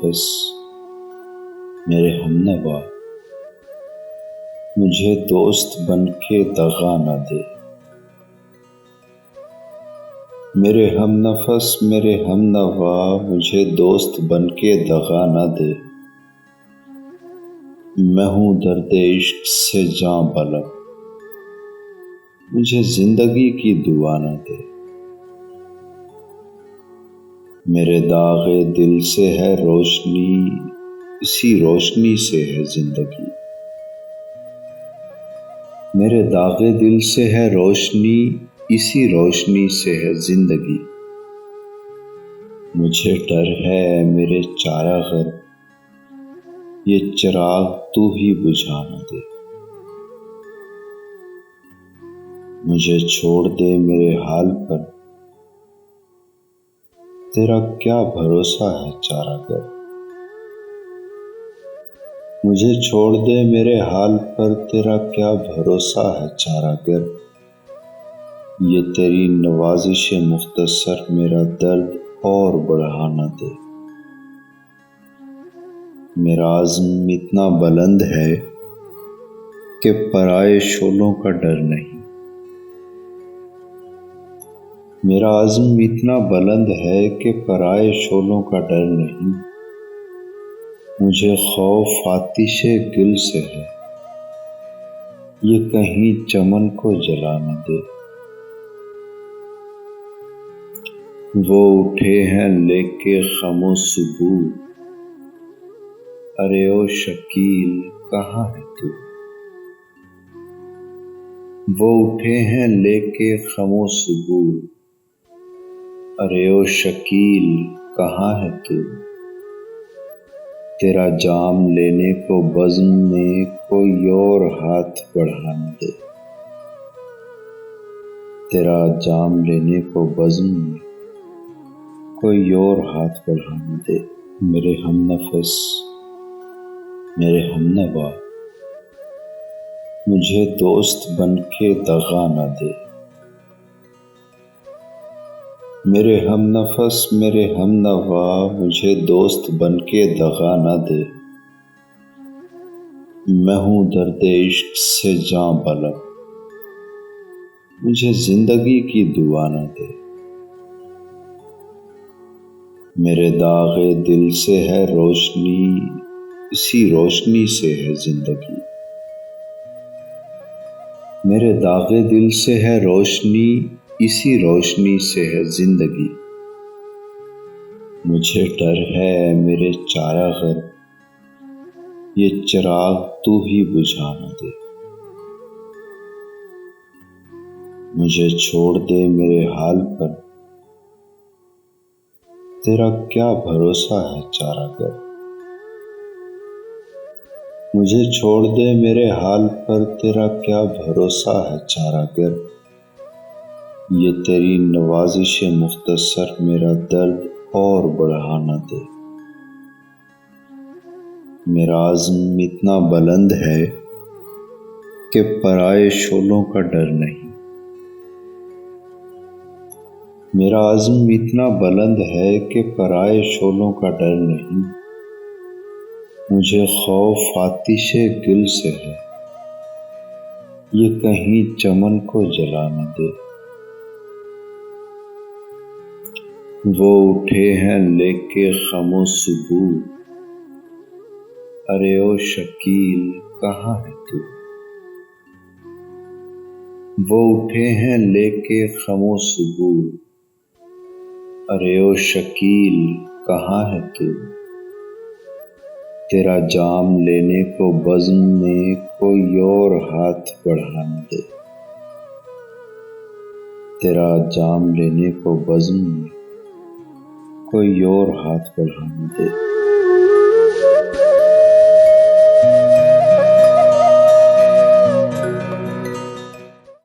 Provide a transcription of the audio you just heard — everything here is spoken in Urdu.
نفس میرے ہمنوا مجھے دوست بن کے دغا نہ دے۔ میرے ہم نفس میرے ہم نوا مجھے دوست بن کے دغا نہ دے۔ میں ہوں درد عشق سے جاں بلب مجھے زندگی کی دعا نہ دے۔ میرے داغ دل سے ہے روشنی اسی روشنی سے ہے زندگی۔ میرے داغ دل سے ہے روشنی اسی روشنی سے ہے زندگی۔ مجھے ڈر ہے میرے چارہ غر یہ چراغ تو ہی بجھا نہ دے۔ مجھے چھوڑ دے میرے حال پر تیرا کیا بھروسہ ہے چارہ گر۔ مجھے چھوڑ دے میرے حال پر تیرا کیا بھروسہ ہے چارہ گر۔ یہ تیری نوازش مختصر میرا درد اور بڑھا نہ دے۔ میرا عزم اتنا بلند ہے کہ پرائے شعلوں کا ڈر نہیں۔ میرا عزم اتنا بلند ہے کہ پرائے شعلوں کا ڈر نہیں۔ مجھے خوف آتش گل سے ہے یہ کہیں چمن کو جلا نہ دے۔ وہ اٹھے ہیں لے کے خم و ثبوت ارے او شکیل کہاں ہے تو۔ وہ اٹھے ہیں لے کے خم و ثبوت ارے او شکیل کہاں ہے تو۔ تیرا جام لینے کو بزم میں کوئی اور ہاتھ بڑھا نہ دے۔ تیرا جام لینے کو بزم میں کوئی اور ہاتھ بڑھا نہ دے۔ میرے ہم نفس میرے ہم نوا مجھے دوست بن کے دغا نہ دے۔ میرے ہم نفس میرے ہم نوا مجھے دوست بن کے دغا نہ دے۔ میں ہوں درد عشق سے جاں بلب مجھے زندگی کی دعا نہ دے۔ میرے داغ دل سے ہے روشنی اسی روشنی سے ہے زندگی۔ میرے داغ دل سے ہے روشنی اسی روشنی سے ہے زندگی۔ مجھے ڈر ہے میرے چارہ غر یہ چراغ تو ہی بجھا نہ دے۔ مجھے چھوڑ دے میرے حال پر تیرا کیا بھروسہ ہے چارہ گر۔ مجھے چھوڑ دے میرے حال پر تیرا کیا بھروسہ ہے چارہ گر۔ یہ تیری نوازش مختصر میرا درد اور بڑھا نہ دے۔ میرا عزم اتنا بلند ہے کہ پرائے شعلوں کا ڈر نہیں۔ میرا عزم اتنا بلند ہے کہ پرائے شعلوں کا ڈر نہیں۔ مجھے خوف آتش گل سے ہے یہ کہیں چمن کو جلا نہ دے۔ وہ اٹھے ہیں لے کے خم و ثبوت ارے او شکیل کہاں ہے تو۔ وہ اٹھے ہیں لے کے خم و ثبوت ارے او شکیل کہاں ہے تو۔ تیرا جام لینے کو بزم میں کوئی اور ہاتھ بڑھا نہ دے۔ تیرا جام لینے کو بزم میں کوئی اور ہاتھ بڑھا نہ دے۔